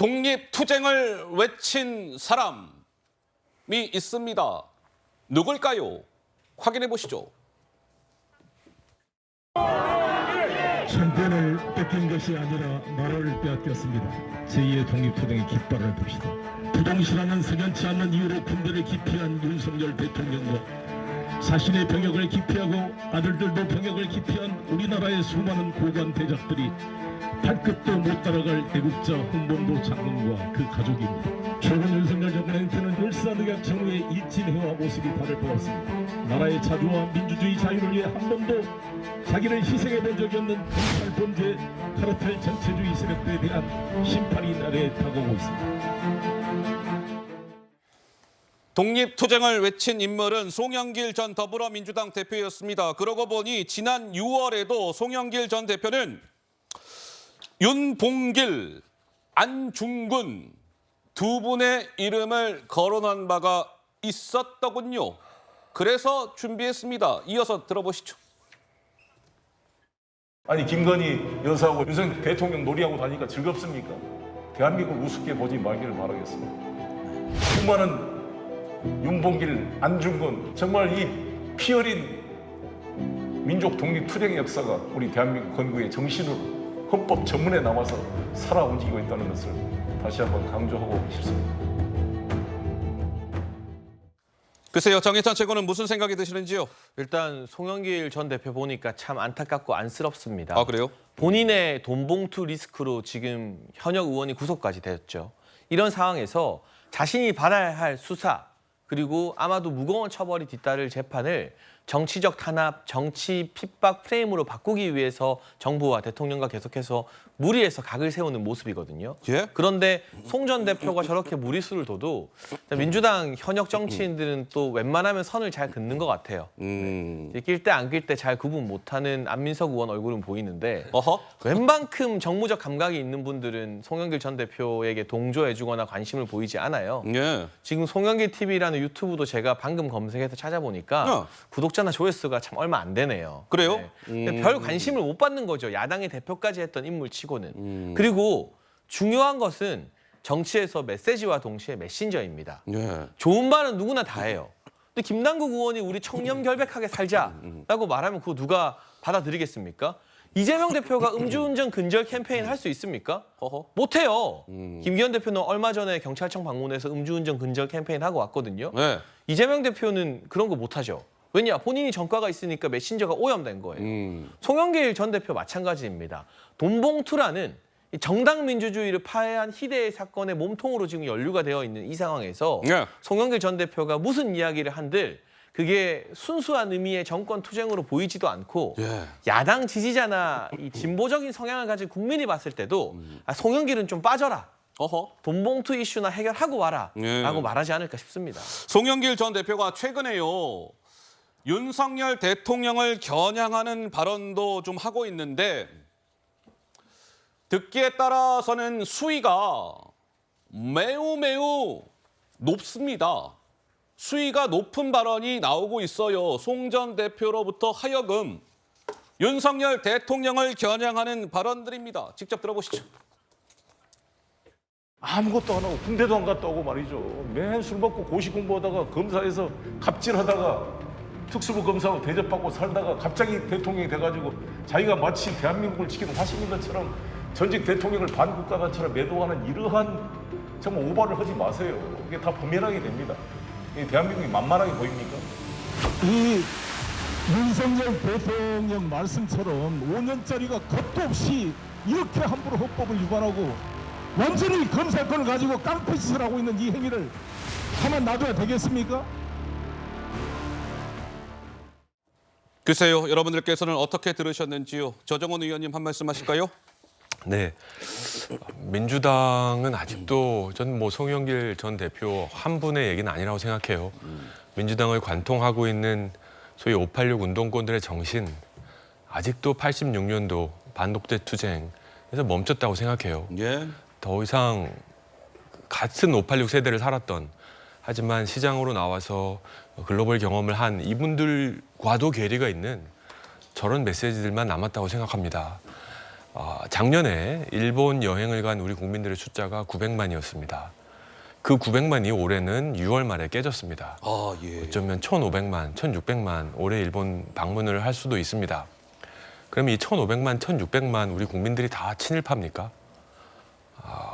독립투쟁을 외친 사람이 있습니다. 누굴까요? 확인해 보시죠. 천권을 뺏긴 것이 아니라 나라를 빼앗겼습니다. 제2의 독립투쟁의 깃발을 듭시다. 부동실하는 석연치 않는 이유로 군대를 기피한 윤석열 대통령과 자신의 병역을 기피하고 아들들도 병역을 기피한 우리나라의 수많은 고관 대작들이 발끝도 못 따라갈 애국자 홍범도 장군과 그 가족입니다. 최근 윤석열 정권한테는 일사늑약 정우의 일진회와 모습이 다를 바 없습니다. 나라의 자주와 민주주의 자유를 위해 한 번도 자기를 희생해 본 적이 없는 검찰 범죄 카르텔 전체주의 세력들에 대한 심판이 나라에 다가오고 있습니다. 독립투쟁을 외친 인물은 송영길 전 더불어민주당 대표였습니다. 그러고 보니 지난 6월에도 송영길 전 대표는 윤봉길, 안중근 두 분의 이름을 거론한 바가 있었더군요. 그래서 준비했습니다. 이어서 들어보시죠. 아니 김건희 여사하고 윤석열 대통령 놀이하고 다니니까 즐겁습니까? 대한민국 우습게 보지 말기를 바라겠습니다. 수많은 윤봉길, 안중근 정말 이 피어린 민족 독립 투쟁의 역사가 우리 대한민국 건국의 정신으로 헌법 전문에 남아서 살아 움직이고 있다는 것을 다시 한번 강조하고 싶습니다. 글쎄요, 정해찬 최고는 무슨 생각이 드시는지요? 일단 송영길 전 대표 보니까 참 안타깝고 안쓰럽습니다. 아, 그래요? 본인의 돈봉투 리스크로 지금 현역 의원이 구속까지 되었죠. 이런 상황에서 자신이 받아야 할 수사 그리고 아마도 무거운 처벌이 뒤따를 재판을 정치적 탄압, 정치 핍박 프레임으로 바꾸기 위해서 정부와 대통령과 계속해서 무리해서 각을 세우는 모습이거든요. 예? 그런데 송 전 대표가 저렇게 무리수를 둬도 민주당 현역 정치인들은 또 웬만하면 선을 잘 긋는 것 같아요. 낄 때 안 낄 때 잘 구분 못하는 안민석 의원 얼굴은 보이는데 어허? 웬만큼 정무적 감각이 있는 분들은 송영길 전 대표에게 동조해주거나 관심을 보이지 않아요. 예. 지금 송영길 TV라는 유튜브도 제가 방금 검색해서 찾아보니까 구독자나 조회수가 참 얼마 안 되네요. 그래요? 네. 별 관심을 못 받는 거죠. 야당의 대표까지 했던 인물치고는. 그리고 중요한 것은 정치에서 메시지와 동시에 메신저입니다. 예. 좋은 말은 누구나 다 해요. 근데 김남국 의원이 우리 청렴 결백하게 살자라고 말하면 그거 누가 받아들이겠습니까? 이재명 대표가 음주운전 근절 캠페인 할 수 있습니까? 못해요. 김기현 대표는 얼마 전에 경찰청 방문해서 음주운전 근절 캠페인 하고 왔거든요. 네. 이재명 대표는 그런 거 못하죠. 왜냐? 본인이 전과가 있으니까 메신저가 오염된 거예요. 송영길 전 대표 마찬가지입니다. 돈봉투라는 정당 민주주의를 파해한 희대의 사건의 몸통으로 지금 연루가 되어 있는 이 상황에서 네. 송영길 전 대표가 무슨 이야기를 한들 그게 순수한 의미의 정권 투쟁으로 보이지도 않고 예. 야당 지지자나 이 진보적인 성향을 가진 국민이 봤을 때도 송영길은 좀 빠져라. 어허. 돈봉투 이슈나 해결하고 와라. 예. 라고 말하지 않을까 싶습니다. 송영길 전 대표가 최근에요. 윤석열 대통령을 겨냥하는 발언도 좀 하고 있는데 듣기에 따라서는 수위가 매우 높습니다. 수위가 높은 발언이 나오고 있어요. 송 전 대표로부터 하여금 윤석열 대통령을 겨냥하는 발언들입니다. 직접 들어보시죠. 아무것도 안 하고 군대도 안 갔다 오고 말이죠. 맨 술 먹고 고시 공부하다가 검사에서 갑질하다가 특수부 검사하고 대접받고 살다가 갑자기 대통령이 돼가지고 자기가 마치 대한민국을 지키는 화신인 것처럼 전직 대통령을 반국가단처럼 매도하는 이러한 정말 오바를 하지 마세요. 이게 다 범죄하게 됩니다. 이 대한민국이 만만하게 보입니까? 이 윤석열 대통령 말씀처럼 5년짜리가 겁도 없이 이렇게 함부로 헌법을 위반하고 완전히 검사권을 가지고 깡패짓을 하고 있는 이 행위를 가만 놔둬야 되겠습니까? 글쎄요, 여러분들께서는 어떻게 들으셨는지요? 저정원 의원님 한 말씀 하실까요? 네, 민주당은 아직도 저는 뭐 송영길 전 대표 한 분의 얘기는 아니라고 생각해요. 민주당을 관통하고 있는 소위 586 운동권들의 정신, 아직도 86년도 반독재 투쟁에서 멈췄다고 생각해요. 예. 더 이상 같은 586 세대를 살았던, 하지만 시장으로 나와서 글로벌 경험을 한 이분들과도 괴리가 있는 저런 메시지들만 남았다고 생각합니다. 작년에 일본 여행을 간 우리 국민들의 숫자가 900만이었습니다. 그 900만이 올해는 6월 말에 깨졌습니다. 아, 예. 어쩌면 1,500만, 1,600만 올해 일본 방문을 할 수도 있습니다. 그럼 이 1,500만, 1,600만 우리 국민들이 다 친일파입니까?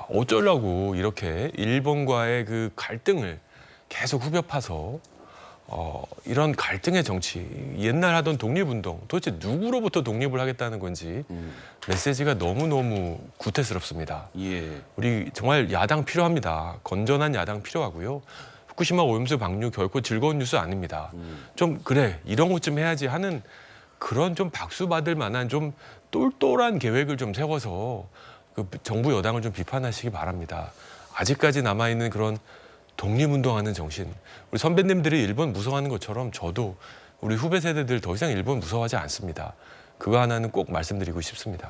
어쩌려고 이렇게 일본과의 그 갈등을 계속 후벼 파서 이런 갈등의 정치, 옛날 하던 독립운동, 도대체 누구로부터 독립을 하겠다는 건지 메시지가 너무너무 구태스럽습니다. 예. 우리 정말 야당 필요합니다. 건전한 야당 필요하고요. 후쿠시마 오염수 방류 결코 즐거운 뉴스 아닙니다. 좀 그래 이런 것 좀 해야지 하는 그런 좀 박수 받을 만한 좀 똘똘한 계획을 좀 세워서 그 정부 여당을 좀 비판하시기 바랍니다. 아직까지 남아있는 그런 독립운동하는 정신, 우리 선배님들이 일본 무서워하는 것처럼 저도 우리 후배 세대들 더 이상 일본 무서워하지 않습니다. 그거 하나는 꼭 말씀드리고 싶습니다.